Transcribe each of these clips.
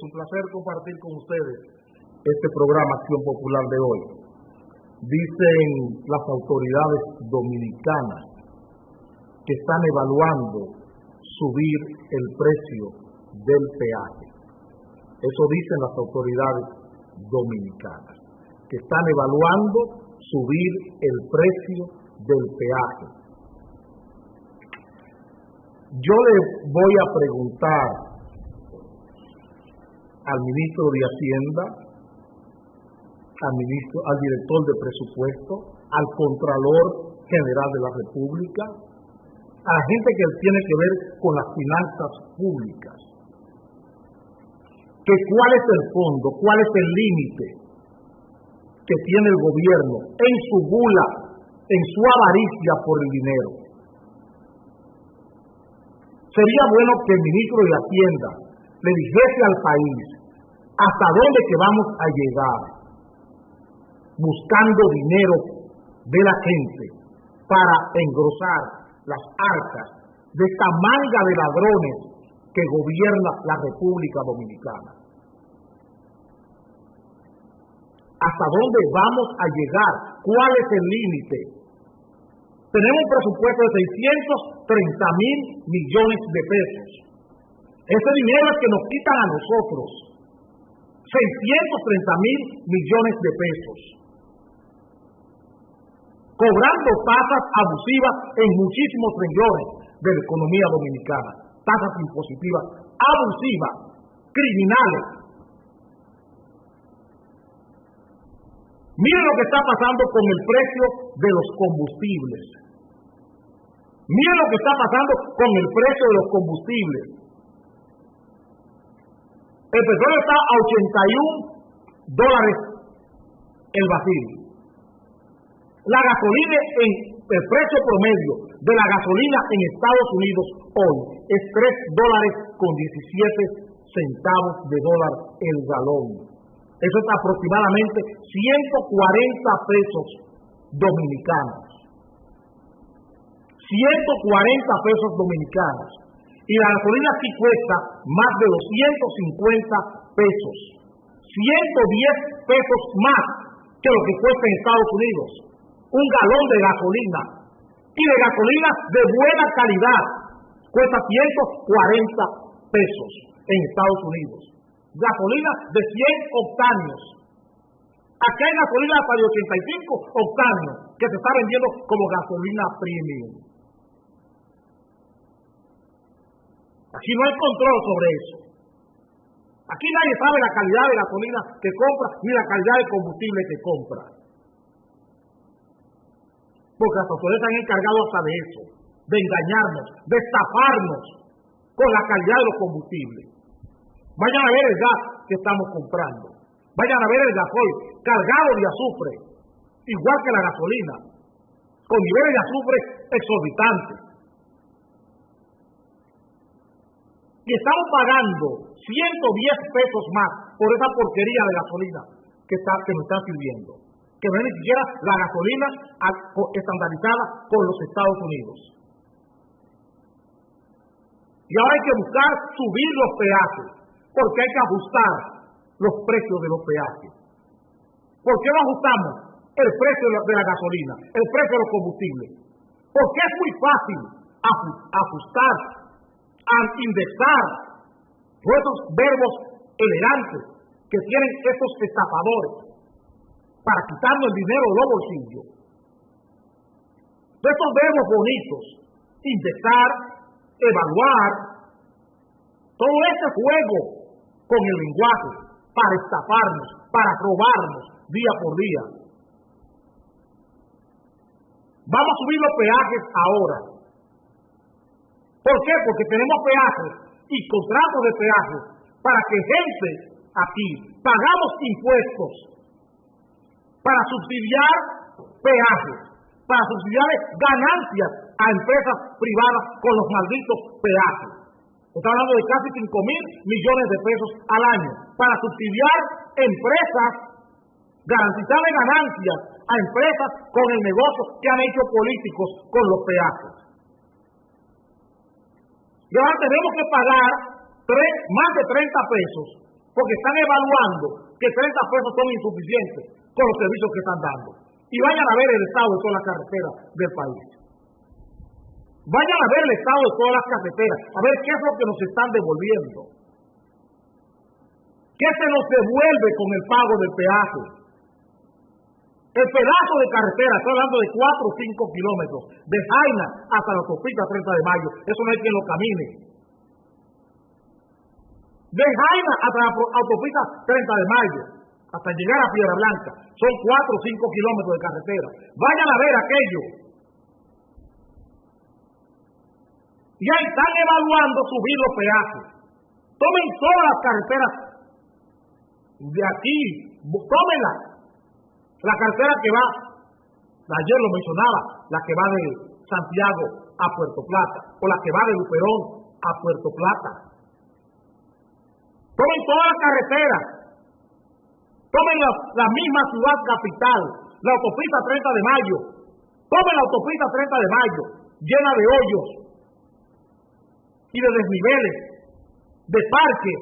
un placer compartir con ustedes este programa Acción Popular de hoy. Dicen las autoridades dominicanas que están evaluando subir el precio del peaje. Eso dicen las autoridades dominicanas, que están evaluando subir el precio del peaje. Yo le voy a preguntar al ministro de Hacienda, al director de presupuesto, al Contralor General de la República, a la gente que tiene que ver con las finanzas públicas, que cuál es el fondo, cuál es el límite que tiene el gobierno en su gula, en su avaricia por el dinero. Sería bueno que el ministro de Hacienda le dijese al país hasta dónde que vamos a llegar buscando dinero de la gente para engrosar las arcas de esta manga de ladrones que gobierna la República Dominicana. ¿Hasta dónde vamos a llegar? ¿Cuál es el límite? Tenemos un presupuesto de 630,000 millones de pesos. Ese dinero es que nos quitan a nosotros. 630,000 millones de pesos. Cobrando tasas abusivas en muchísimos renglones de la economía dominicana. Tasas impositivas abusivas, criminales. Miren lo que está pasando con el precio de los combustibles. Miren lo que está pasando con el precio de los combustibles. El petróleo está a $81 el barril. La gasolina, en el precio promedio de la gasolina en Estados Unidos hoy es $3.17 el galón. Eso es aproximadamente 140 pesos dominicanos. 140 pesos dominicanos. Y la gasolina aquí cuesta más de 250 pesos. 110 pesos más que lo que cuesta en Estados Unidos. Un galón de gasolina. Y de gasolina de buena calidad cuesta 140 pesos en Estados Unidos. Gasolina de 100 octanios. Aquí hay gasolina hasta de 85 octanios que se está vendiendo como gasolina premium. Aquí no hay control sobre eso. Aquí nadie sabe la calidad de gasolina que compra ni la calidad de combustible que compra. Porque las autoridades se han encargado hasta de eso, de engañarnos, de estafarnos con la calidad de los combustibles. Vayan a ver el gas que estamos comprando. Vayan a ver el gasoil cargado de azufre, igual que la gasolina, con niveles de azufre exorbitantes. Y estamos pagando 110 pesos más por esa porquería de gasolina que nos están sirviendo. Que no es ni siquiera la gasolina estandarizada por los Estados Unidos. Y ahora hay que buscar subir los peajes, porque hay que ajustar los precios de los peajes. ¿Por qué no ajustamos el precio de la gasolina, el precio de los combustibles? Porque es muy fácil ajustar, indexar todos esos verbos elegantes que tienen estos estafadores para quitarnos el dinero de los bolsillos. De estos verbos bonitos, indexar, evaluar, todo este juego con el lenguaje para estafarnos, para robarnos día por día. Vamos a subir los peajes ahora. ¿Por qué? Porque tenemos peajes y contratos de peajes para que gente aquí pagamos impuestos para subsidiar peajes, para subsidiar ganancias a empresas privadas con los malditos peajes. Está hablando de casi 5,000 millones de pesos al año para subsidiar empresas, garantizarle ganancias a empresas con el negocio que han hecho políticos con los peajes. Y ahora tenemos que pagar más de 30 pesos porque están evaluando que 30 pesos son insuficientes con los servicios que están dando. Y vayan a ver el estado de todas las carreteras del país. Vayan a ver el estado de todas las carreteras, a ver qué es lo que nos están devolviendo. ¿Qué se nos devuelve con el pago del peaje? El pedazo de carretera, estoy hablando de 4 o 5 kilómetros, de Jaina hasta la autopista 30 de Mayo, eso no hay quien lo camine. De Jaina hasta la autopista 30 de Mayo, hasta llegar a Piedra Blanca, son 4 o 5 kilómetros de carretera. Vayan a ver aquello. Y ahí están evaluando subir los peajes. Tomen todas las carreteras de aquí, tómenlas. La carretera que va, ayer lo mencionaba, la que va de Santiago a Puerto Plata, o la que va de Luperón a Puerto Plata. Tomen todas las carreteras. Tomen la misma ciudad capital, la autopista 30 de Mayo. Tomen la autopista 30 de Mayo, llena de hoyos y de desniveles, de parques.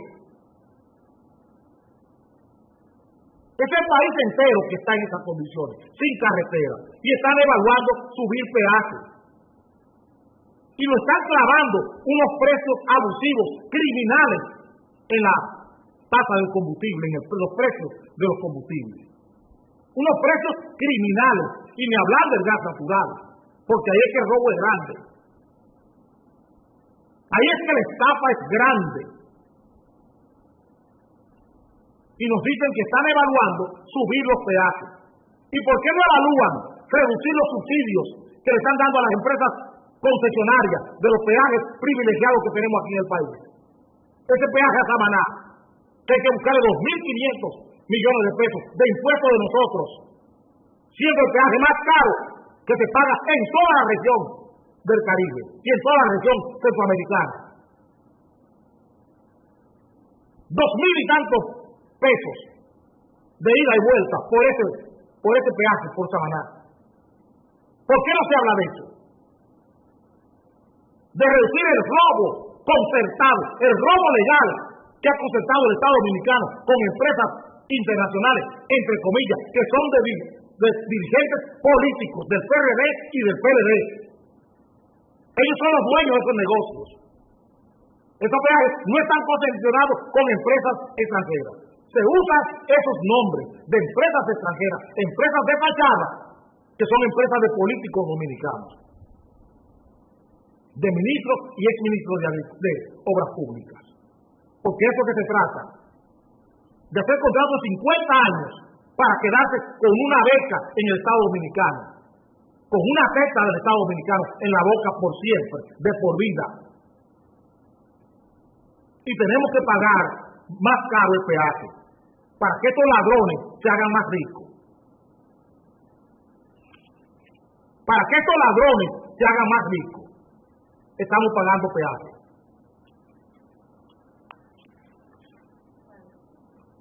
Es el país entero que está en esas condiciones, sin carretera, y están evaluando subir peajes. Y lo están clavando unos precios abusivos, criminales, en la tasa del combustible, en los precios de los combustibles. Unos precios criminales, y ni hablar del gas natural, porque ahí es que el robo es grande. Ahí es que la estafa es grande. Y nos dicen que están evaluando subir los peajes. ¿Y por qué no evalúan reducir los subsidios que le están dando a las empresas concesionarias de los peajes privilegiados que tenemos aquí en el país? Ese peaje a Samaná, que hay que buscarle 2.500 millones de pesos de impuestos de nosotros, siendo el peaje más caro que se paga en toda la región del Caribe y en toda la región centroamericana. 2.000 y tantos pesos de ida y vuelta por ese peaje por Samaná. ¿Por qué no se habla de eso? De reducir el robo concertado, el robo legal que ha concertado el Estado Dominicano con empresas internacionales, entre comillas, que son de dirigentes políticos del PRD y del PLD. Ellos son los dueños de esos negocios. Estos peajes no están concesionados con empresas extranjeras. Se usan esos nombres de empresas extranjeras, empresas de fachada, que son empresas de políticos dominicanos, de ministros y exministros de obras públicas. Porque eso que se trata, de hacer contratos de 50 años para quedarse con una beca en el Estado Dominicano, con una beca del Estado Dominicano en la boca por siempre, de por vida. Y tenemos que pagar más caro el peaje para que estos ladrones se hagan más ricos. Para que estos ladrones se hagan más ricos, estamos pagando peaje.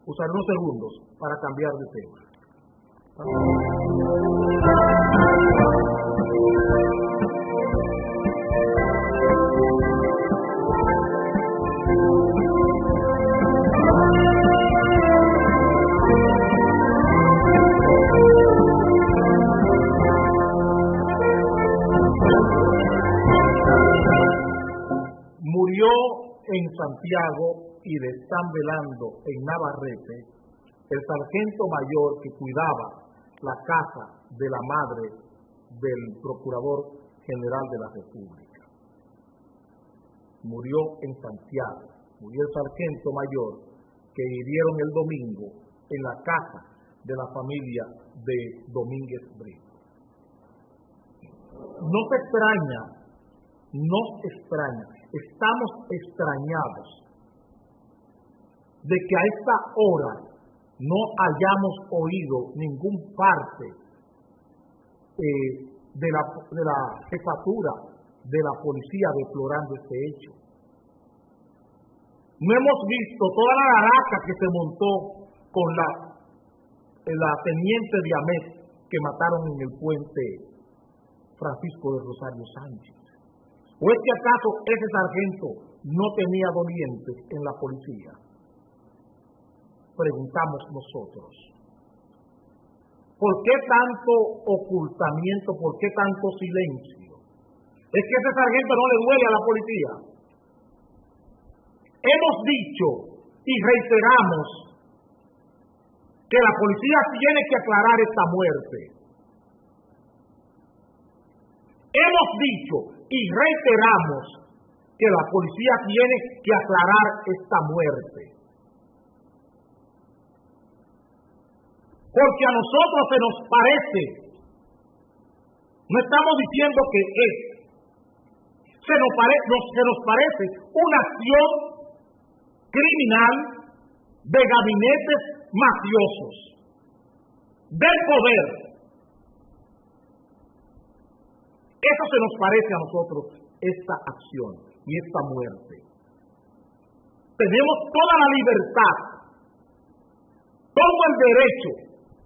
Usaré unos segundos para cambiar de tema. Murió en Santiago y de San Belando, en Navarrete, el sargento mayor que cuidaba la casa de la madre del Procurador General de la República. Murió en Santiago, murió el sargento mayor que hirieron el domingo en la casa de la familia de Domínguez Brito. No se extraña, estamos extrañados de que a esta hora no hayamos oído ningún parte de la jefatura de la policía deplorando este hecho. No hemos visto toda la laraca que se montó con la teniente Diamé que mataron en el puente Francisco de Rosario Sánchez. ¿O es que acaso ese sargento no tenía dolientes en la policía? preguntamos nosotros. ¿Por qué tanto ocultamiento? ¿Por qué tanto silencio? Es que ese sargento no le duele a la policía. Hemos dicho y reiteramos que la policía tiene que aclarar esta muerte. Hemos dicho y reiteramos que la policía tiene que aclarar esta muerte. Porque a nosotros se nos parece, no estamos diciendo que es, se nos parece una acción criminal de gabinetes mafiosos, del poder. Eso se nos parece a nosotros, esta acción y esta muerte. Tenemos toda la libertad, todo el derecho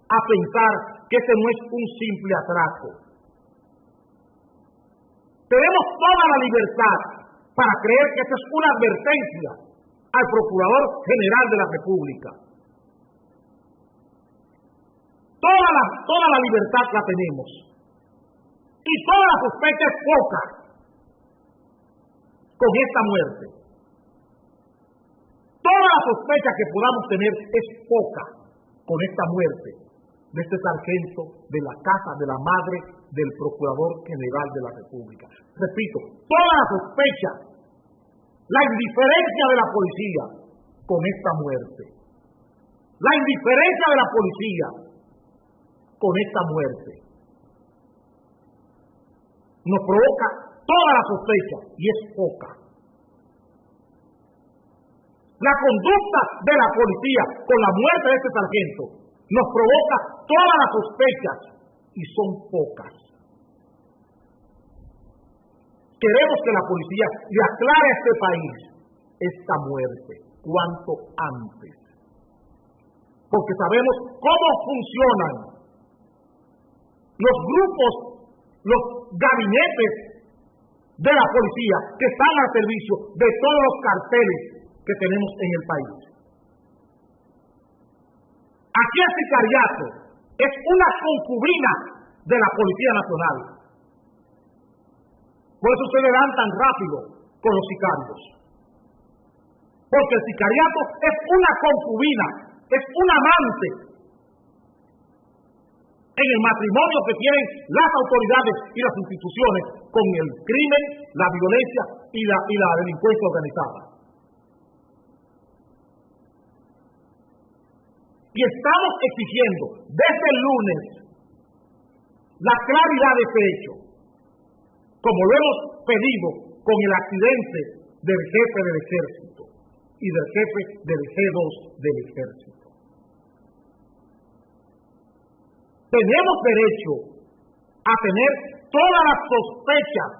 a pensar que ese no es un simple atraco. Tenemos toda la libertad para creer que esta es una advertencia al Procurador General de la República. Toda la libertad la tenemos. Y toda la sospecha es poca con esta muerte. Toda la sospecha que podamos tener es poca con esta muerte de este sargento de la casa de la madre del Procurador General de la República. Repito, toda la sospecha, la indiferencia de la policía con esta muerte, la indiferencia de la policía con esta muerte, nos provoca toda la sospecha y es poca. La conducta de la policía con la muerte de este sargento nos provoca todas las sospechas y son pocas. Queremos que la policía le aclare a este país esta muerte cuanto antes, porque sabemos cómo funcionan los grupos, los gabinetes de la policía que están al servicio de todos los carteles que tenemos en el país. Aquí el sicariato es una concubina de la Policía Nacional. Por eso ustedes dan tan rápido con los sicarios. Porque el sicariato es una concubina, es un amante en el matrimonio que tienen las autoridades y las instituciones con el crimen, la violencia y la delincuencia organizada. Y estamos exigiendo desde el lunes la claridad de este hecho, como lo hemos pedido con el accidente del jefe del ejército y del jefe del G2 del ejército. Tenemos derecho a tener todas las sospechas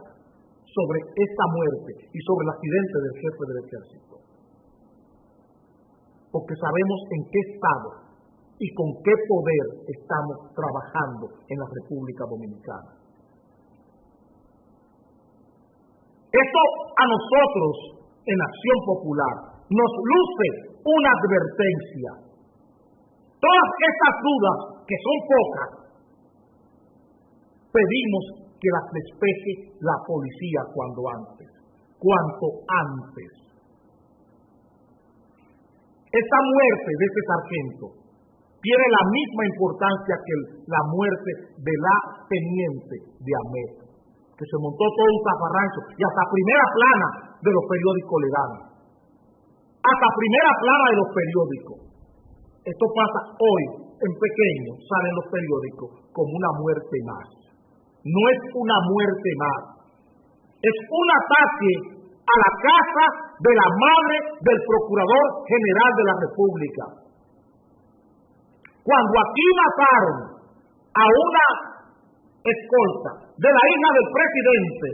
sobre esta muerte y sobre el accidente del jefe del ejército, porque sabemos en qué estado y con qué poder estamos trabajando en la República Dominicana. Esto a nosotros, en Acción Popular, nos luce una advertencia. Todas estas dudas, que son pocas, pedimos que las despeje la policía cuanto antes. Esta muerte de este sargento tiene la misma importancia que la muerte de la teniente de Amet, que se montó todo un zafarrancho y hasta primera plana de los periódicos le dan. Hasta primera plana de los periódicos. Esto pasa hoy, en pequeño, salen los periódicos como una muerte más. No es una muerte más. Es un ataque a la casa de la madre del Procurador General de la República. Cuando aquí mataron a una escolta de la hija del presidente,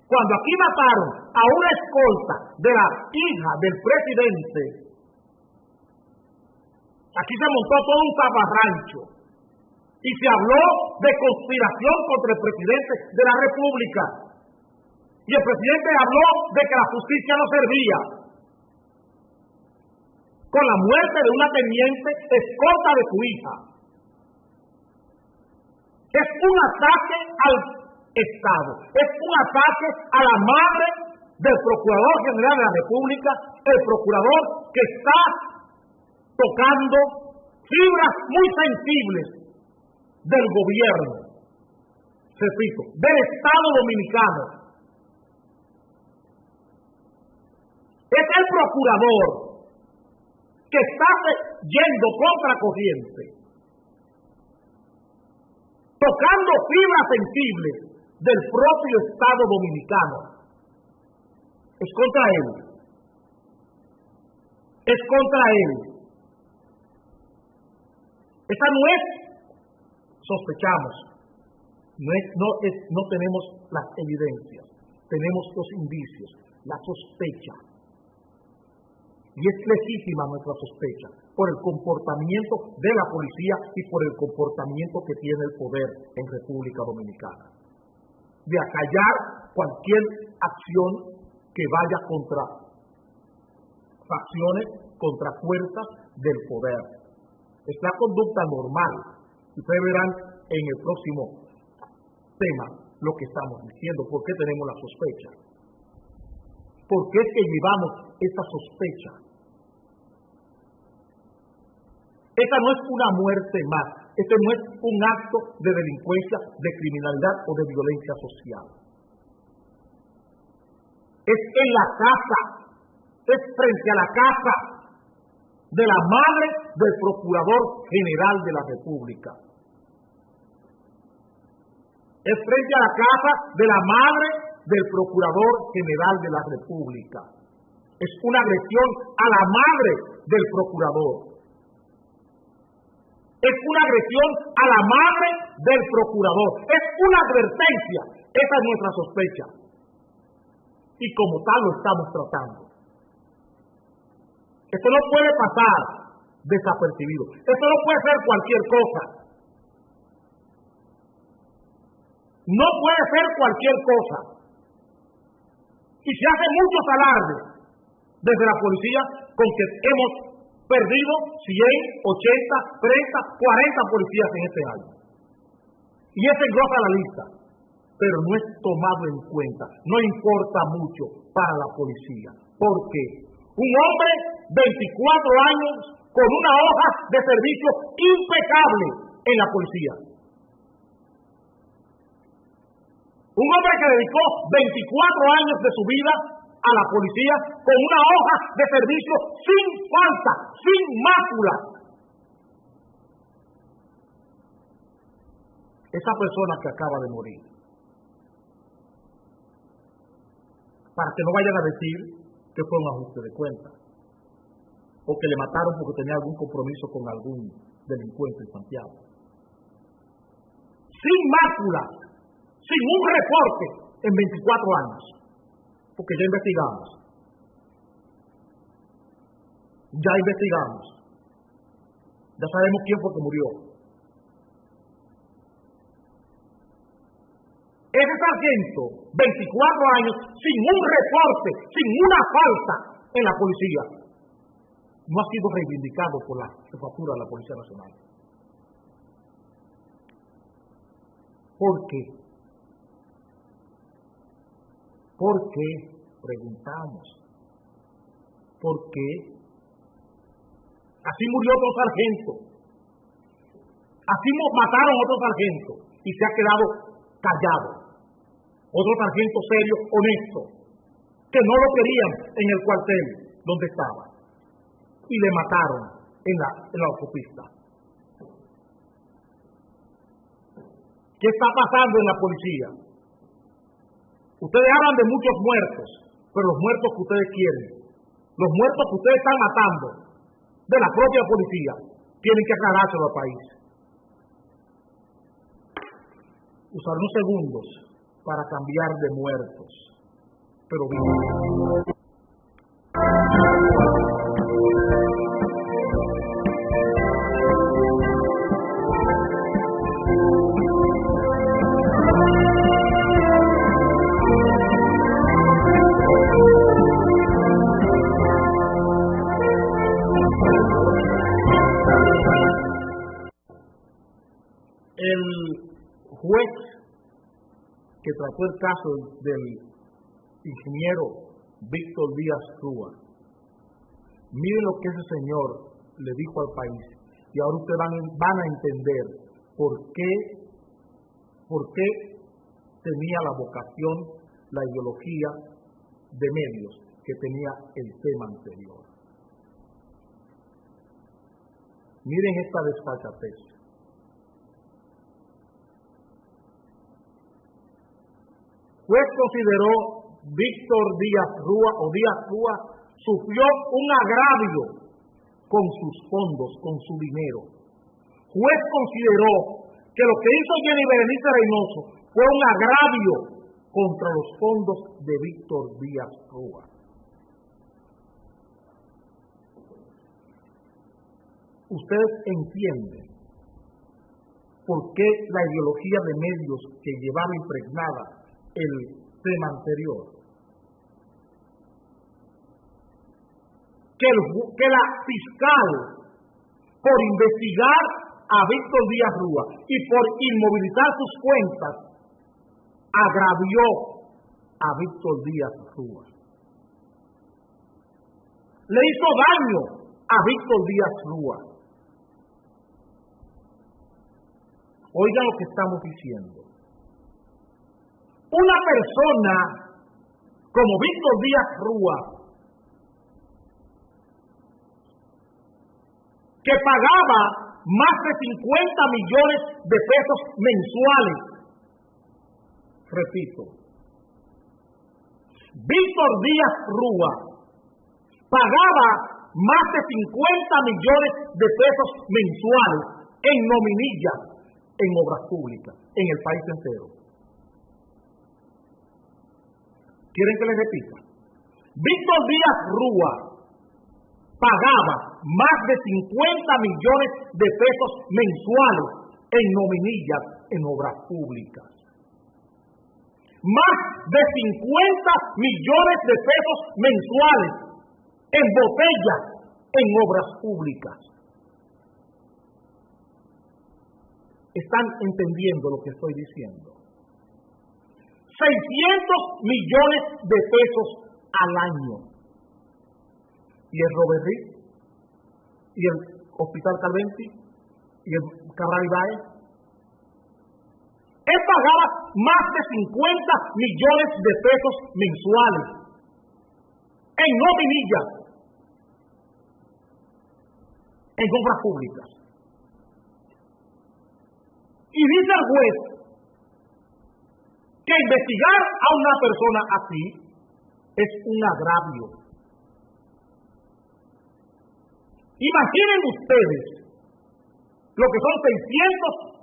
cuando aquí mataron a una escolta de la hija del presidente, aquí se montó todo un zafarrancho y se habló de conspiración contra el presidente de la República. Y el presidente habló de que la justicia no servía. con la muerte de una teniente escolta de su hija. Es un ataque al Estado, es un ataque a la madre del Procurador General de la República, el procurador que está tocando fibras muy sensibles del gobierno, repito, del Estado Dominicano. Es el procurador que está yendo contra corriente, tocando fibras sensibles del propio Estado Dominicano. Es contra él. Es contra él. Esa no es, sospechamos, no tenemos las evidencias, tenemos los indicios, la sospecha. Y es legítima nuestra sospecha por el comportamiento de la policía y por el comportamiento que tiene el poder en República Dominicana, de acallar cualquier acción que vaya contra facciones, contra fuerzas del poder. Es la conducta normal. Ustedes verán en el próximo tema lo que estamos diciendo, por qué tenemos la sospecha. ¿Por qué es que llevamos esa sospecha? Esta no es una muerte más, este no es un acto de delincuencia, de criminalidad o de violencia social. Es en la casa, es frente a la casa de la madre del Procurador General de la República. Es frente a la casa de la madre del Procurador General de la República. Es una agresión a la madre del Procurador. Es una agresión a la madre del Procurador. Es una advertencia. Esa es nuestra sospecha. Y como tal lo estamos tratando. Esto no puede pasar desapercibido. Esto no puede ser cualquier cosa. No puede ser cualquier cosa. Y se hace muchos alardes desde la policía con que hemos perdido 100, 80, 30, 40 policías en este año. Y ese engrosa la lista. Pero no es tomado en cuenta, no importa mucho para la policía. Porque un hombre, 24 años, con una hoja de servicio impecable en la policía. Un hombre que dedicó 24 años de su vida a la policía con una hoja de servicio sin falta, sin mácula. Esa persona que acaba de morir, para que no vayan a decir que fue un ajuste de cuentas, o que le mataron porque tenía algún compromiso con algún delincuente en Santiago. Sin mácula, sin un reporte en 24 años, porque ya investigamos. Ya sabemos quién fue que murió. Ese sargento, 24 años, sin un reporte, sin una falta en la policía, no ha sido reivindicado por la jefatura de la Policía Nacional. ¿Por qué? ¿Por qué? Preguntamos. ¿Por qué? Así murió otro sargento. Así mataron a otro sargento y se ha quedado callado. Otro sargento serio, honesto, que no lo querían en el cuartel donde estaba y le mataron en la autopista. ¿Qué está pasando en la policía? Ustedes hablan de muchos muertos, pero los muertos que ustedes quieren, los muertos que ustedes están matando de la propia policía, tienen que aclarárselo al país. Usar unos segundos para cambiar de muertos, pero vivos. trató el caso del ingeniero Víctor Díaz Rúa. Miren lo que ese señor le dijo al país, y ahora ustedes van a entender por qué tenía la vocación, la ideología de medios que tenía el tema anterior. Miren esta desfachatez. Juez consideró Víctor Díaz Rúa sufrió un agravio con sus fondos, con su dinero. Juez consideró que lo que hizo Jenny Berenice Reynoso fue un agravio contra los fondos de Víctor Díaz Rúa. Ustedes entienden por qué la ideología de medios que llevaba impregnada el tema anterior. Que la fiscal, por investigar a Víctor Díaz Rúa y por inmovilizar sus cuentas, agravió a Víctor Díaz Rúa. Le hizo daño a Víctor Díaz Rúa. Oigan lo que estamos diciendo. Una persona como Víctor Díaz Rúa, que pagaba más de 50 millones de pesos mensuales, repito, Víctor Díaz Rúa pagaba más de 50 millones de pesos mensuales en nominillas, en obras públicas, en el país entero. ¿Quieren que les repita? Víctor Díaz Rúa pagaba más de 50 millones de pesos mensuales en nominillas, en obras públicas. Más de 50 millones de pesos mensuales en botellas, en obras públicas. ¿Están entendiendo lo que estoy diciendo? 600 millones de pesos al año. Y el Robert Reed, y el Hospital Calventi, y el Cabral Ibáez. Él pagaba más de 50 millones de pesos mensuales en nominillas, en obras públicas. Y dice el juez que investigar a una persona así es un agravio. Imaginen ustedes lo que son 600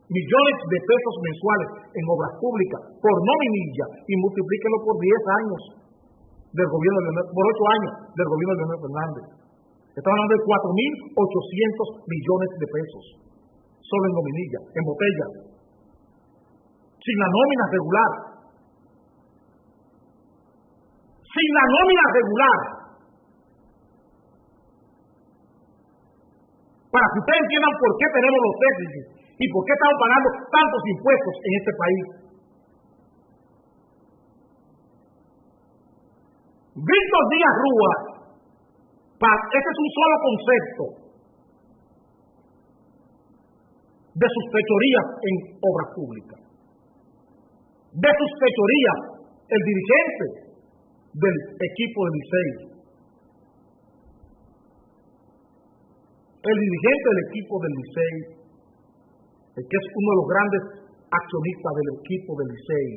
millones de pesos mensuales en obras públicas por nominilla y multiplíquenlo por 10 años del gobierno de Leonel, por 8 años del gobierno de Leonel Fernández. Estamos hablando de 4.800 millones de pesos solo en nominilla, en botella, sin la nómina regular. Sin la nómina regular. Para que ustedes entiendan por qué tenemos los déficits y por qué estamos pagando tantos impuestos en este país. Víctor Díaz Rúa, este es un solo concepto de sus fechorías en obras públicas. De sus fechorías, el dirigente del equipo del Licey. El dirigente del equipo del Licey, el que es uno de los grandes accionistas del equipo del Licey.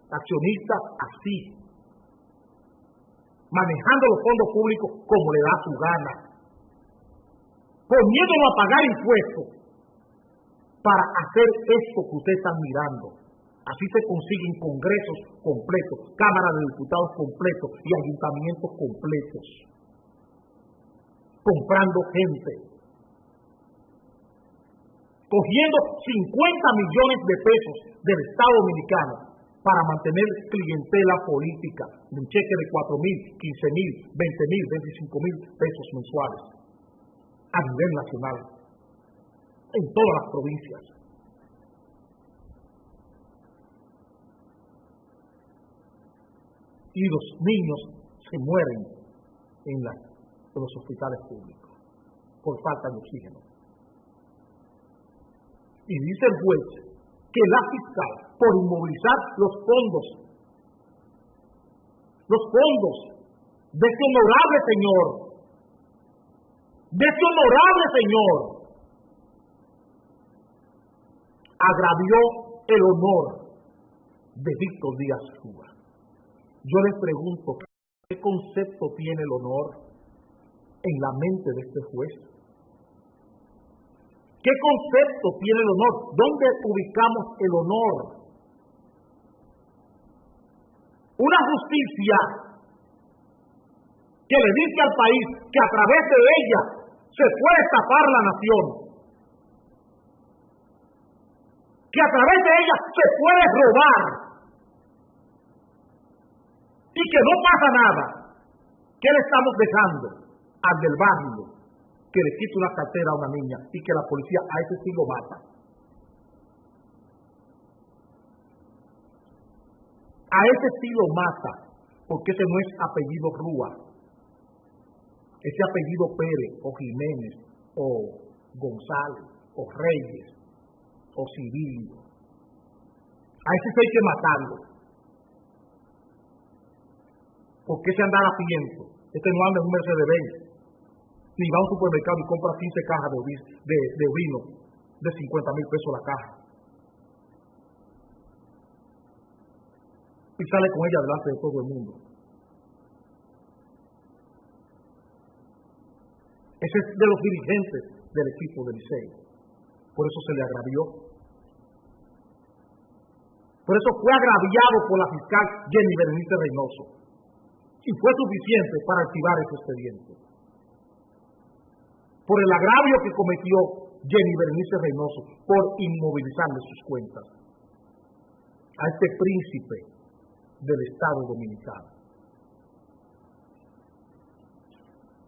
Accionista así, manejando los fondos públicos como le da su gana, poniéndolo a pagar impuestos para hacer esto que ustedes están mirando. Así se consiguen congresos completos, cámaras de diputados completos y ayuntamientos completos, comprando gente, cogiendo 50 millones de pesos del Estado Dominicano para mantener clientela política, un cheque de 4.000, 15.000, 20.000, 25.000 pesos mensuales a nivel nacional, en todas las provincias. y los niños se mueren en los hospitales públicos por falta de oxígeno. Y dice el juez que la fiscal, por inmovilizar los fondos de este honorable señor, agravió el honor de Víctor Díaz Rúa. Yo les pregunto, ¿qué concepto tiene el honor en la mente de este juez? ¿Qué concepto tiene el honor? ¿Dónde ubicamos el honor? Una justicia que le dice al país que a través de ella se puede estafar la nación, que a través de ella se puede robar y que no pasa nada. ¿Qué le estamos dejando al del barrio que le quita una cartera a una niña y que la policía a ese sí lo mata? A ese sí lo mata, porque ese no es apellido Rúa, ese apellido Pérez o Jiménez o González o Reyes o Civilio. A ese sí hay que matarlo, porque ese anda a piento. Este no anda en un Mercedes-Benz, ni va a un supermercado y compra 15 cajas de vino de 50,000 pesos la caja y sale con ella delante de todo el mundo. Ese es de los dirigentes del equipo del Liceo. Por eso se le agravió. Por eso fue agraviado por la fiscal Jenny Berenice Reynoso. Y fue suficiente para activar ese expediente. Por el agravio que cometió Jenny Berenice Reynoso por inmovilizarle sus cuentas a este príncipe del Estado Dominicano.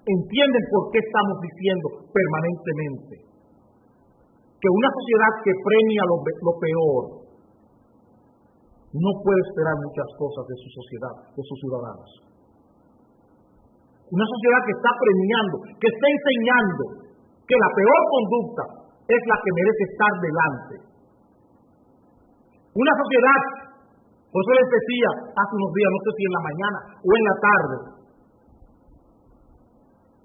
¿Entienden por qué estamos diciendo permanentemente que una sociedad que premia lo peor no puede esperar muchas cosas de su sociedad, de sus ciudadanos? Una sociedad que está premiando, que está enseñando que la peor conducta es la que merece estar delante. Una sociedad, por eso les decía hace unos días, no sé si en la mañana o en la tarde,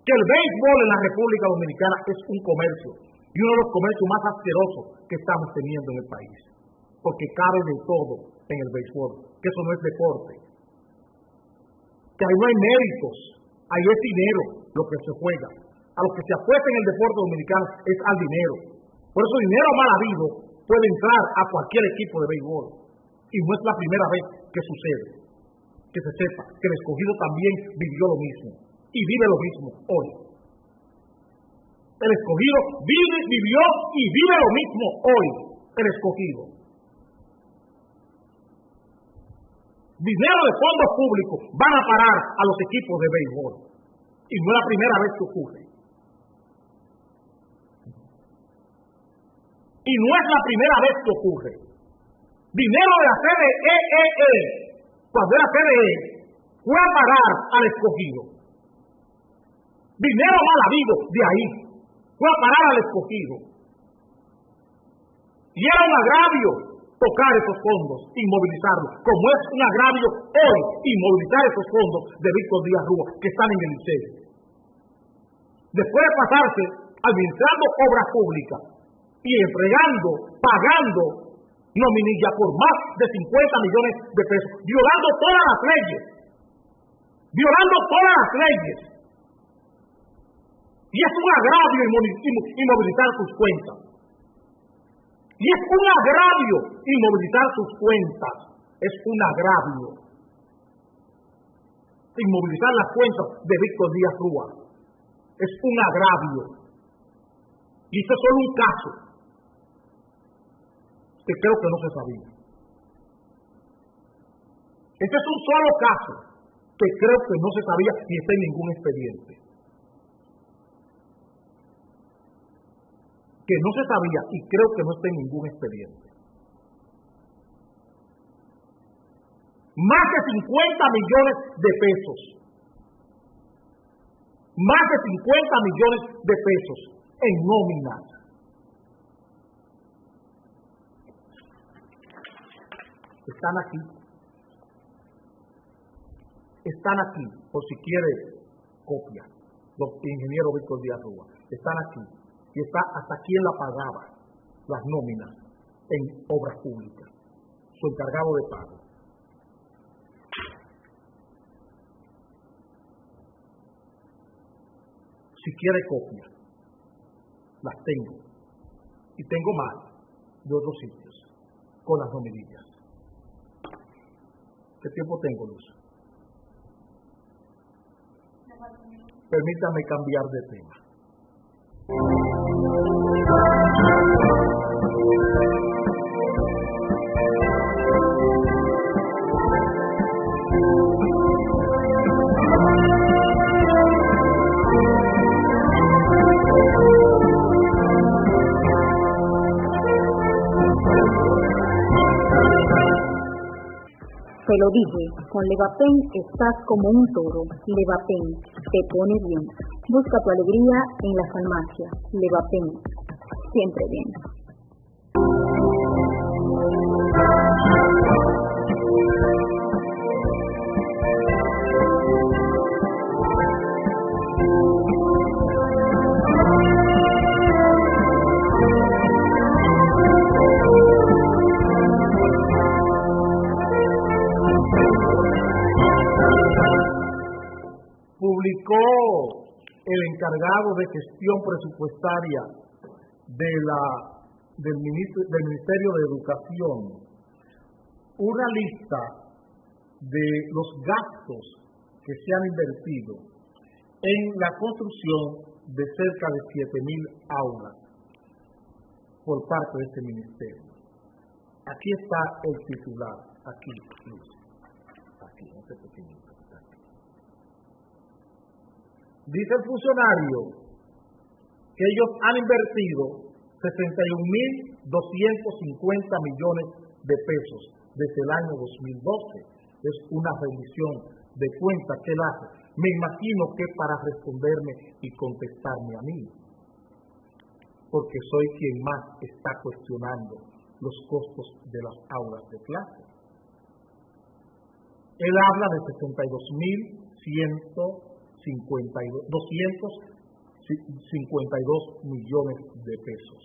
que el béisbol en la República Dominicana es un comercio, y uno de los comercios más asquerosos que estamos teniendo en el país, porque cabe de todo en el béisbol, que eso no es deporte, que ahí no hay méritos, ahí es dinero lo que se juega. A los que se apuesta en el deporte dominicano es al dinero. Por eso dinero mal habido puede entrar a cualquier equipo de béisbol, y no es la primera vez que sucede. Que se sepa que el Escogido también vivió lo mismo y vive lo mismo hoy. El Escogido vivió y vive lo mismo hoy. El Escogido. Dinero de fondos públicos van a parar a los equipos de béisbol. Y no es la primera vez que ocurre. Y no es la primera vez que ocurre. Dinero de la CDE, cuando era CDE, fue a parar al Escogido. Dinero mal habido de ahí fue a parar al Escogido. Y era un agravio tocar esos fondos, inmovilizarlos, como es un agravio hoy inmovilizar esos fondos de Víctor Díaz Rúa que están en el Liceo. Después de pasarse administrando obras públicas y entregando, pagando nominilla por más de 50 millones de pesos, violando todas las leyes. Y es un agravio inmovilizar sus cuentas. Y es un agravio inmovilizar sus cuentas. Es un agravio inmovilizar las cuentas de Víctor Díaz Rúa. Es un agravio. Y esto es solo un caso que creo que no se sabía. Este es un solo caso que creo que no se sabía ni está en ningún expediente. Que no se sabía y creo que no está en ningún expediente. más de 50 millones de pesos. Más de 50 millones de pesos en nóminas. Están aquí. Están aquí, por si quiere copia. Los ingenieros Víctor Díaz Rúa. Están aquí. Y está hasta quién la pagaba, las nóminas en obras públicas. Su encargado de pago. Si quiere copia, las tengo. Y tengo más de otros sitios, con las nominillas. ¿Qué tiempo tengo, Luz? Permítame cambiar de tema. Te lo dije, con Levapen estás como un toro. Levapen te pone bien. Busca tu alegría en la farmacia. Levapen, siempre bien. Publicó el encargado de gestión presupuestaria del Ministerio de Educación una lista de los gastos que se han invertido en la construcción de cerca de 7,000 aulas por parte de este ministerio. Aquí está el titular, aquí, aquí, este pequeñito. Dice el funcionario que ellos han invertido 61.250 millones de pesos desde el año 2012. Es una rendición de cuentas que él hace. Me imagino que para responderme y contestarme a mí, porque soy quien más está cuestionando los costos de las aulas de clase. Él habla de 252 millones de pesos.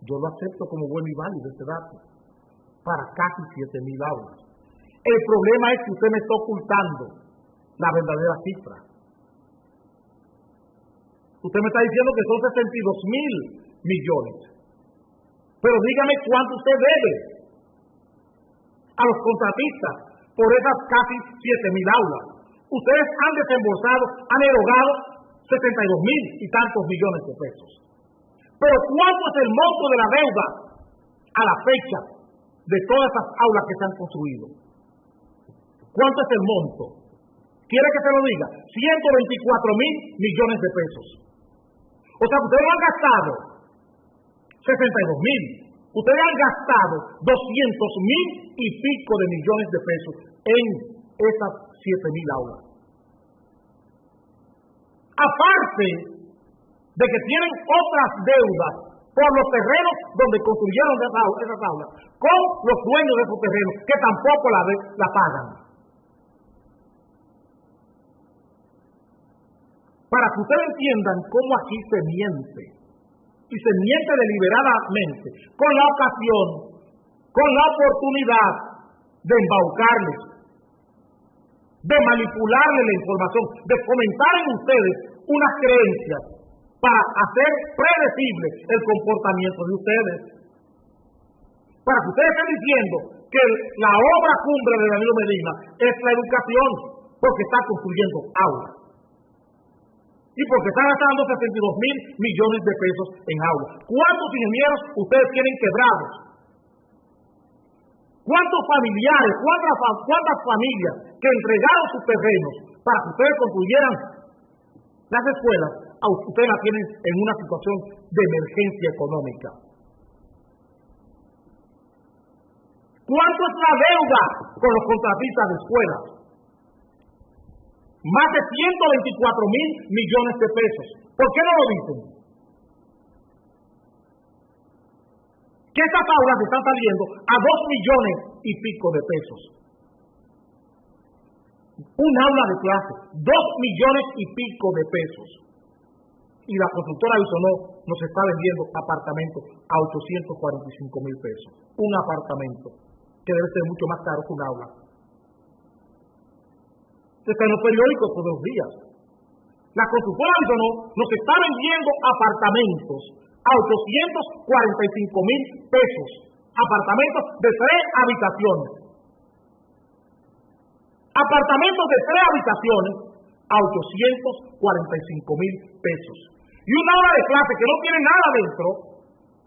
Yo lo acepto como bueno y válido ese dato, para casi 7,000 aulas. El problema es que usted me está ocultando la verdadera cifra. Usted me está diciendo que son 62,000 millones. Pero dígame cuánto usted debe a los contratistas por esas casi 7,000 aulas. Ustedes han desembolsado, han erogado 72,000 y tantos millones de pesos. Pero ¿cuánto es el monto de la deuda a la fecha de todas esas aulas que se han construido? ¿Cuánto es el monto? ¿Quiere que se lo diga? 124,000 millones de pesos. O sea, ustedes no han gastado 62,000. Ustedes han gastado 200,000 y pico de millones de pesos en esas 7,000 aulas. Aparte de que tienen otras deudas por los terrenos donde construyeron esas aulas, con los dueños de esos terrenos que tampoco la pagan. Para que ustedes entiendan cómo aquí se miente, y se miente deliberadamente, con la ocasión, con la oportunidad de embaucarles, de manipularle la información, de fomentar en ustedes unas creencias para hacer predecible el comportamiento de ustedes. Para que ustedes estén diciendo que la obra cumbre de Danilo Medina es la educación, porque está construyendo aulas. Y porque está gastando 62,000 millones de pesos en aulas. ¿Cuántos ingenieros ustedes tienen quebrados? ¿Cuántos familiares, cuántas familias que entregaron sus terrenos para que ustedes construyeran las escuelas, a ustedes las tienen en una situación de emergencia económica? ¿Cuánto es la deuda con los contratistas de escuelas? Más de 124,000 millones de pesos. ¿Por qué no lo dicen? Que estas aulas están saliendo a 2 millones y pico de pesos. Un aula de clase, 2 millones y pico de pesos. Y la constructora Bisonó nos está vendiendo apartamentos a 845,000 pesos. Un apartamento que debe ser mucho más caro que un aula. Está en los periódicos todos los días. La constructora Bisonó nos está vendiendo apartamentos a 845,000 pesos. Apartamentos de 3 habitaciones. Apartamentos de 3 habitaciones a 845,000 pesos. Y una aula de clase que no tiene nada dentro,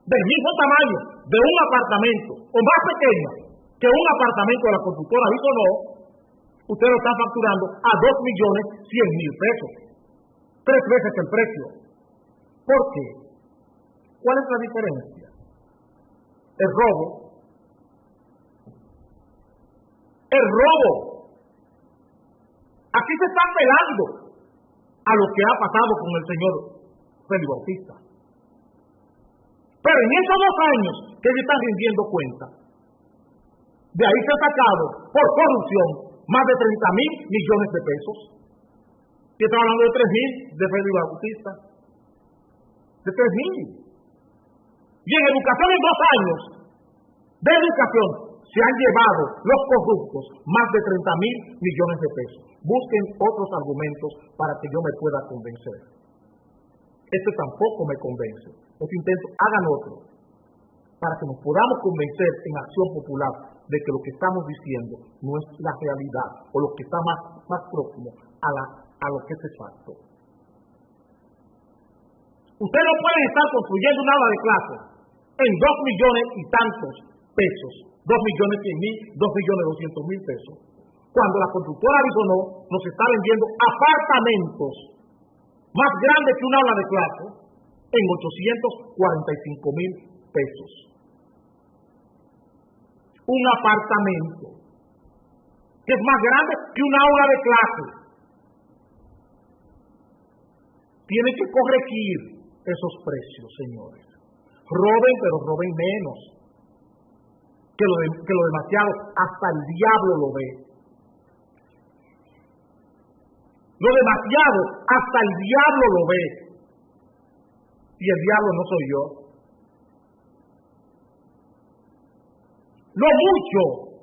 del mismo tamaño de un apartamento, o más pequeña que un apartamento de la constructora Bisonó, usted lo está facturando a 2,100,000 pesos. 3 veces el precio. ¿Por qué? ¿Cuál es la diferencia? El robo. El robo. Aquí se está apelando a lo que ha pasado con el señor Félix Bautista. Pero en esos 2 años que ellos están rindiendo cuenta, de ahí se ha sacado por corrupción más de 30,000 millones de pesos. Y estamos hablando de 3,000 de Félix Bautista. De 3,000. Y en educación en 2 años de educación se han llevado los corruptos más de 30,000 millones de pesos. Busquen otros argumentos para que yo me pueda convencer. Este tampoco me convence. Este intento, hagan otro, para que nos podamos convencer en Acción Popular de que lo que estamos diciendo no es la realidad, o lo que está más próximo a lo que es exacto. Ustedes no pueden estar construyendo un aula de clase en 2 millones y tantos pesos, 2,100,000, 2,200,000 pesos, cuando la constructora Bisonó nos está vendiendo apartamentos más grandes que un aula de clase en 845,000 pesos. Un apartamento que es más grande que un aula de clase. Tienen que corregir esos precios, señores. Roben, pero roben menos. Que lo demasiado, hasta el diablo lo ve. Lo demasiado, hasta el diablo lo ve. Y el diablo no soy yo. Lo mucho,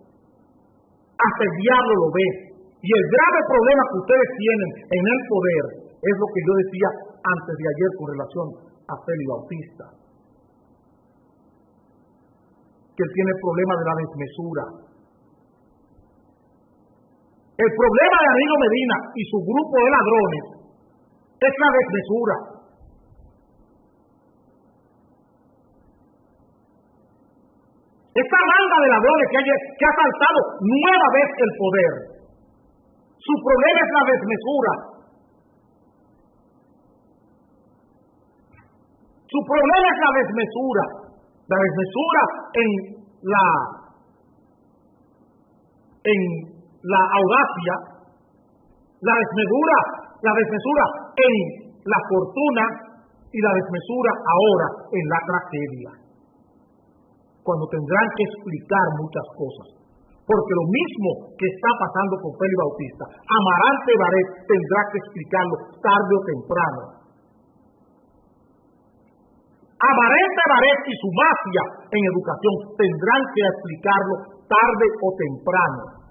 hasta el diablo lo ve. Y el grave problema que ustedes tienen en el poder es lo que yo decía antes de ayer con relación a Félix Bautista. Que él tiene el problema de la desmesura. El problema de Danilo Medina y su grupo de ladrones es la desmesura. Esta banda de ladrones que ha asaltado nueva vez el poder, su problema es la desmesura. Su problema es la desmesura. La desmesura en la audacia, la desmesura en la fortuna y la desmesura ahora en la tragedia. Cuando tendrán que explicar muchas cosas. Porque lo mismo que está pasando con Félix Bautista, Amarante Barét tendrá que explicarlo tarde o temprano. Amarante Barét y su mafia en educación tendrán que explicarlo tarde o temprano.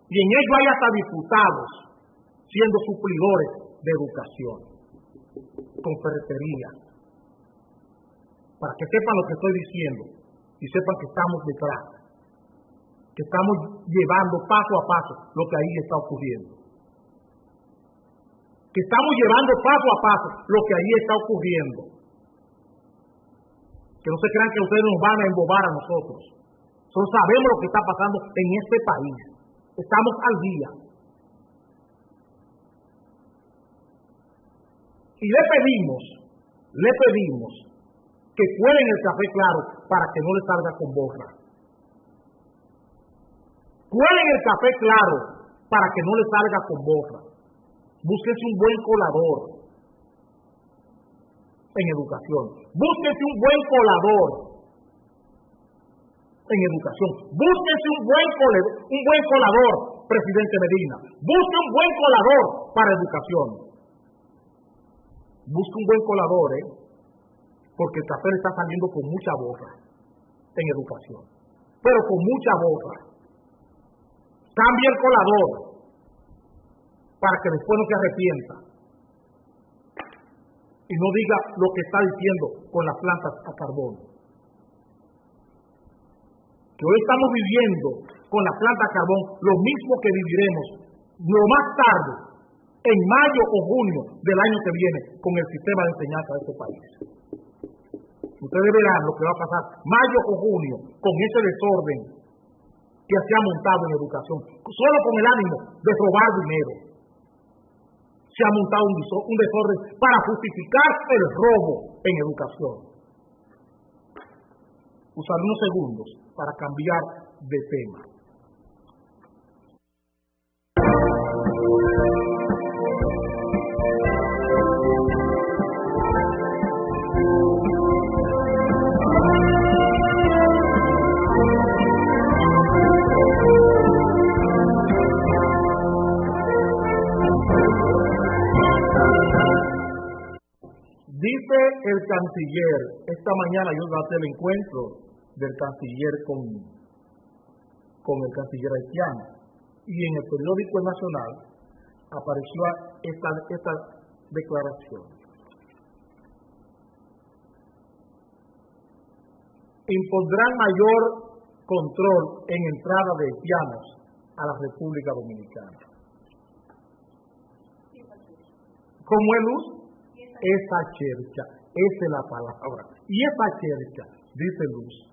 Y en ello hay hasta diputados siendo suplidores de educación, con ferretería. Para que sepan lo que estoy diciendo y sepan que estamos detrás, que estamos llevando paso a paso lo que ahí está ocurriendo. Que estamos llevando paso a paso lo que ahí está ocurriendo. Que no se crean que ustedes nos van a embobar a nosotros. Nosotros sabemos lo que está pasando en este país. Estamos al día. Y le pedimos que cuelen el café claro para que no le salga con borra. Cuelen el café claro para que no le salga con borra. Búsquense un buen colador en educación. Búsquense un buen colador en educación. Búsquense un buen colador, presidente Medina. Busque un buen colador para educación. Busque un buen colador, porque el café le está saliendo con mucha borra en educación. Pero con mucha borra. Cambie el colador para que después no se arrepienta y no diga lo que está diciendo con las plantas a carbón. Que hoy estamos viviendo con la planta a carbón lo mismo que viviremos lo más tarde, en mayo o junio del año que viene, con el sistema de enseñanza de este país. Ustedes verán lo que va a pasar mayo o junio con ese desorden que se ha montado en educación, solo con el ánimo de robar dinero. Se ha montado un desorden para justificar el robo en educación. Usaré unos segundos para cambiar de tema. Dice el canciller, esta mañana yo traté el encuentro del canciller con el canciller haitiano, y en el periódico nacional apareció esta declaración. Impondrán mayor control en entrada de haitianos a la República Dominicana. ¿Cómo es, Luz? Esa chercha, esa es la palabra. Y esa chercha, dice Luz,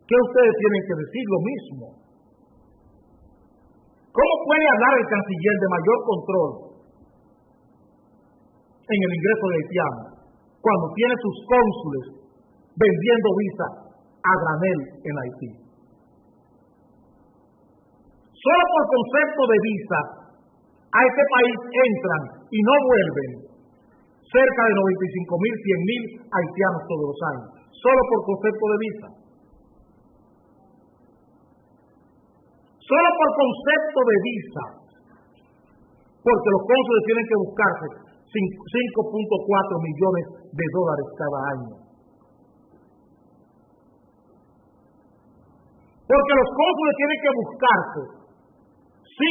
que ustedes tienen que decir lo mismo. ¿Cómo puede hablar el canciller de mayor control en el ingreso de haitianos cuando tiene sus cónsules vendiendo visa a granel en Haití? Solo por concepto de visa a este país entran y no vuelven cerca de 95.000, 100.000 haitianos todos los años, solo por concepto de visa. Solo por concepto de visa, porque los cónsules tienen que buscarse 5.4 millones de dólares cada año. Porque los cónsules tienen que buscarse 5.4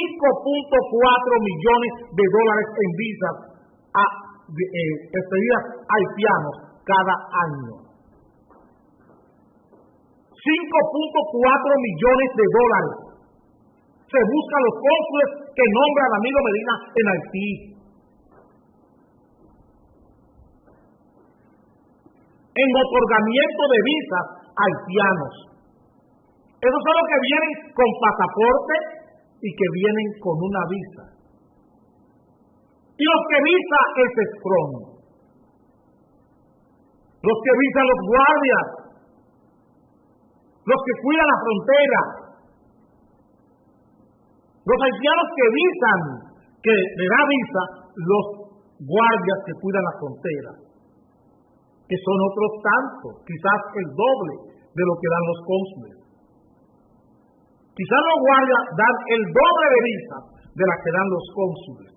millones de dólares en visas a expedidas haitianos cada año. 5.4 millones de dólares se buscan los cónsules que nombra Danilo Medina en Haití. En otorgamiento de visas haitianos. Esos son los que vienen con pasaporte y que vienen con una visa. Y los que visa es SCRON. Los que visan los guardias. Los que cuidan la frontera. Los haitianos que visan, que le da visa, los guardias que cuidan la frontera. Que son otros tantos, quizás el doble de lo que dan los cónsules. Quizás los guardias dan el doble de visas de las que dan los cónsules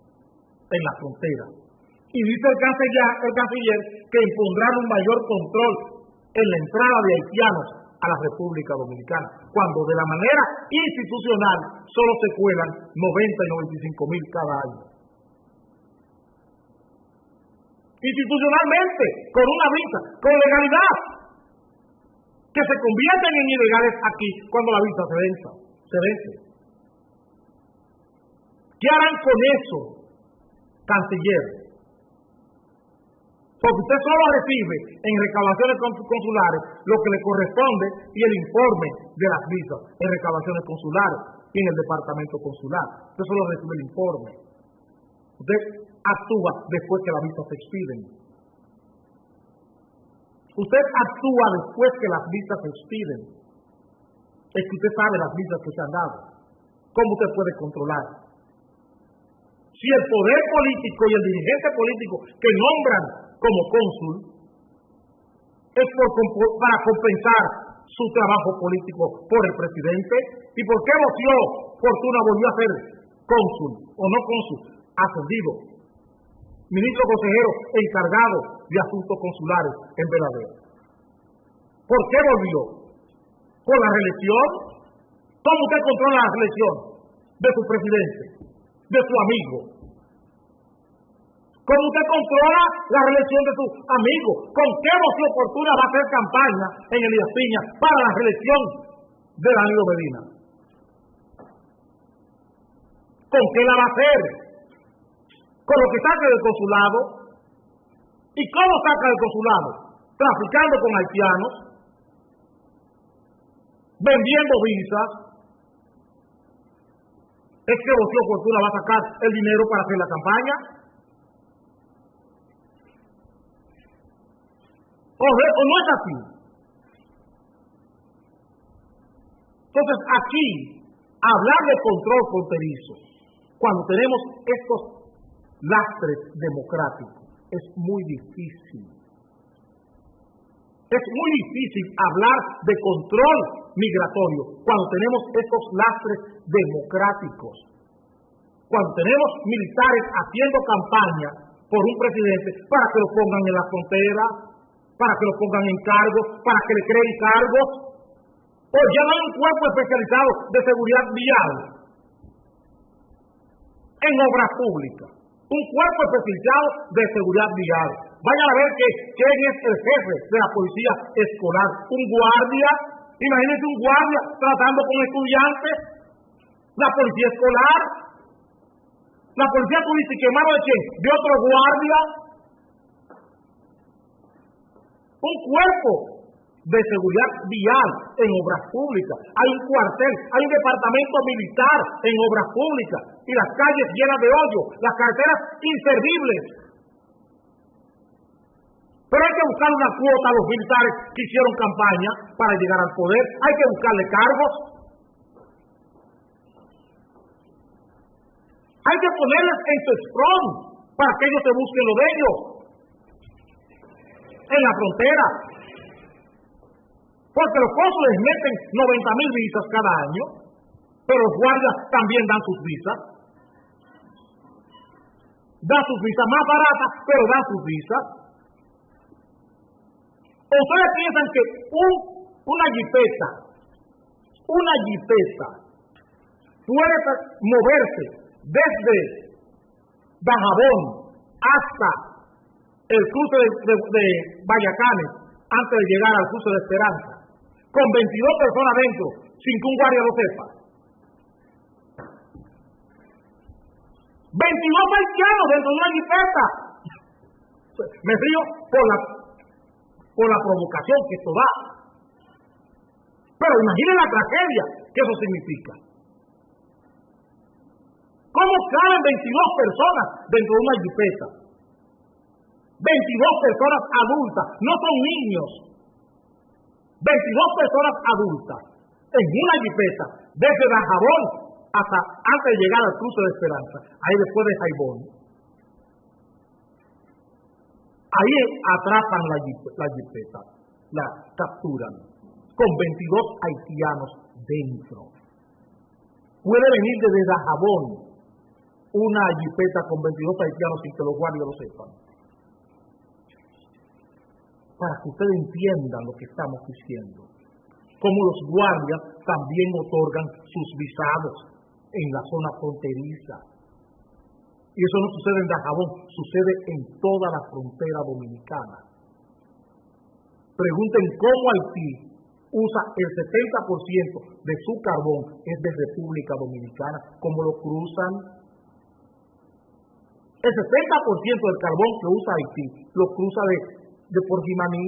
en la frontera. Y dice el canciller que impondrán un mayor control en la entrada de haitianos a la República Dominicana, cuando de la manera institucional solo se cuelan 90 y 95.000 cada año. Institucionalmente, con una visa, con legalidad, que se convierten en ilegales aquí cuando la visa se vence. ¿Qué harán con eso, canciller? Porque usted solo recibe en recaudaciones consulares lo que le corresponde y el informe de las visas en recaudaciones consulares y en el departamento consular. Usted solo recibe el informe. Usted actúa después que las visas se expiden. Usted actúa después que las visas se expiden. es que usted sabe las visas que se han dado. ¿Cómo usted puede controlar? Si el poder político y el dirigente político que nombran como cónsul es para compensar su trabajo político por el presidente, ¿y por qué voció Fortuna volvió a ser cónsul o no cónsul? Ascendido, ministro consejero encargado de asuntos consulares en Veladero. ¿Por qué volvió? ¿Por la reelección? ¿Cómo usted controla la reelección de su presidente, de su amigo? ¿Cómo usted controla la reelección de su amigo? ¿Con qué moción Fortuna va a hacer campaña en Elías Piña para la reelección de Danilo Medina? ¿Con qué la va a hacer? ¿Con lo que saca del consulado? ¿Y cómo saca del consulado? Traficando con haitianos, vendiendo visas. ¿Es que Rocío Fortuna va a sacar el dinero para hacer la campaña? ¿O no es así? Entonces aquí, hablar de control fronterizo, cuando tenemos estos lastres democráticos, es muy difícil. Es muy difícil hablar de control migratorio cuando tenemos estos lastres democráticos. Cuando tenemos militares haciendo campaña por un presidente para que lo pongan en la frontera, para que lo pongan en cargos, para que le creen cargos. O ya no hay un cuerpo especializado de seguridad vial en obras públicas. Un cuerpo especializado de seguridad vial. Vayan a ver quién es el jefe de la policía escolar. Un guardia. Imagínense un guardia tratando con estudiantes. La policía escolar. La policía turística, ¿en mano de quién? De otro guardia. Un cuerpo de seguridad vial en obras públicas. Hay un cuartel, hay un departamento militar en obras públicas. Y las calles llenas de hoyo, las carreteras inservibles. Pero hay que buscar una cuota a los militares que hicieron campaña para llegar al poder. Hay que buscarle cargos. Hay que ponerles en su front para que ellos se busquen lo de ellos. En la frontera. Porque los cónsules meten 90,000 visas cada año, pero los guardias también dan sus visas. Dan sus visas más baratas, pero dan sus visas. ¿Ustedes piensan que una jipeta puede moverse desde Dajabón hasta el cruce de Vallacanes antes de llegar al cruce de Esperanza, con 22 personas dentro, sin que un guardia lo sepa? 22 haitianos dentro de una jipeta. Me río por la provocación que esto da. Pero imaginen la tragedia que eso significa. ¿Cómo caben 22 personas dentro de una jipeta? 22 personas adultas, no son niños. 22 personas adultas en una jipeta, desde Dajabón hasta antes de llegar al cruce de Esperanza, ahí después de Jaibón. Ahí atrapan la jipeta, la capturan, con 22 haitianos dentro. Puede venir desde Dajabón una jipeta con 22 haitianos sin que los guardias lo sepan. Para que ustedes entiendan lo que estamos diciendo. Como los guardias también otorgan sus visados en la zona fronteriza. Y eso no sucede en Dajabón, sucede en toda la frontera dominicana. Pregunten cómo Haití usa el 70% de su carbón es de República Dominicana, cómo lo cruzan. El 70% del carbón que usa Haití lo cruza de por Jimaní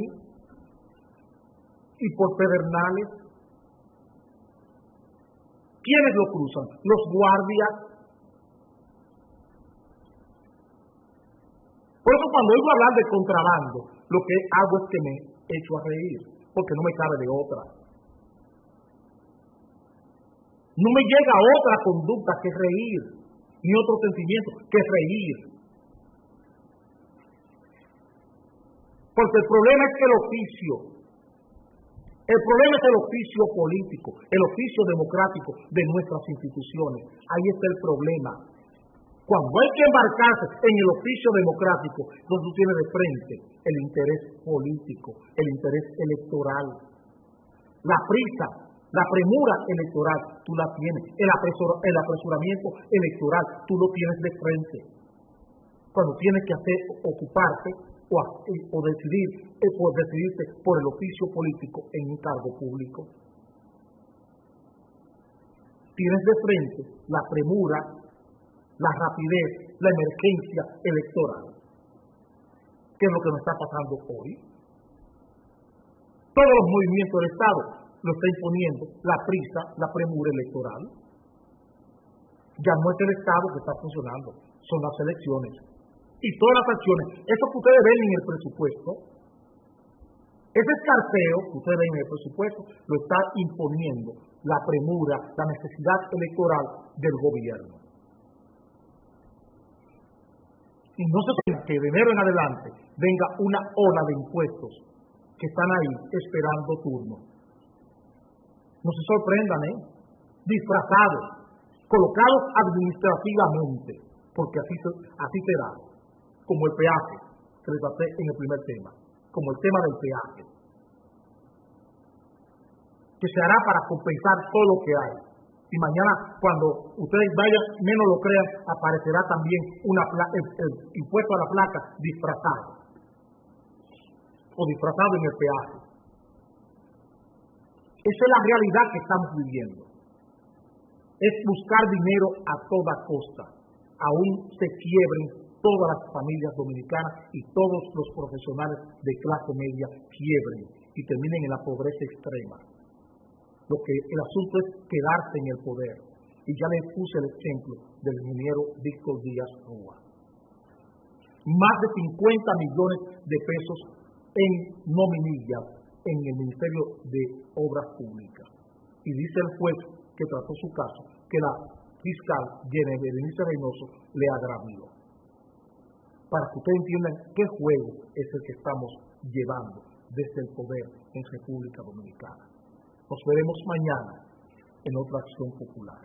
y por Pedernales. ¿Quiénes lo cruzan? Los guardias. Por eso cuando oigo hablar de contrabando, lo que hago es que me echo a reír, porque no me cabe de otra. No me llega otra conducta que reír, ni otro sentimiento que reír. Porque el problema es que el problema es el oficio político, el oficio democrático de nuestras instituciones. Ahí está el problema. Cuando hay que embarcarse en el oficio democrático, donde tú tienes de frente el interés político, el interés electoral, la prisa, la premura electoral, tú la tienes, el apresuramiento electoral, tú lo tienes de frente. Cuando tienes que ocuparte o decidirte por el oficio político en un cargo público. Tienes de frente la premura, la rapidez, la emergencia electoral. ¿Qué es lo que nos está pasando hoy? Todos los movimientos del Estado lo está imponiendo la prisa, la premura electoral. Ya no es el Estado que está funcionando, son las elecciones. Y todas las acciones, eso que ustedes ven en el presupuesto, ese escarceo que ustedes ven en el presupuesto, lo está imponiendo la premura, la necesidad electoral del gobierno. Y no se espera que de enero en adelante venga una ola de impuestos que están ahí esperando turno. No se sorprendan, disfrazados, colocados administrativamente, porque así será, como el peaje que les pasé en el primer tema, como el tema del peaje, que se hará para compensar todo lo que hay. Y mañana, cuando ustedes vayan, menos lo crean, aparecerá también el impuesto a la placa disfrazado, o disfrazado en el peaje. Esa es la realidad que estamos viviendo. Es buscar dinero a toda costa. Aún se quiebren todas las familias dominicanas y todos los profesionales de clase media quiebren y terminen en la pobreza extrema. Lo que el asunto es quedarse en el poder. Y ya les puse el ejemplo del ingeniero Víctor Díaz Rúa. Más de 50 millones de pesos en nominillas en el Ministerio de Obras Públicas. Y dice el juez que trató su caso que la fiscal Berenice Reynoso le agravió. Para que ustedes entiendan qué juego es el que estamos llevando desde el poder en República Dominicana. Nos veremos mañana en otra acción popular.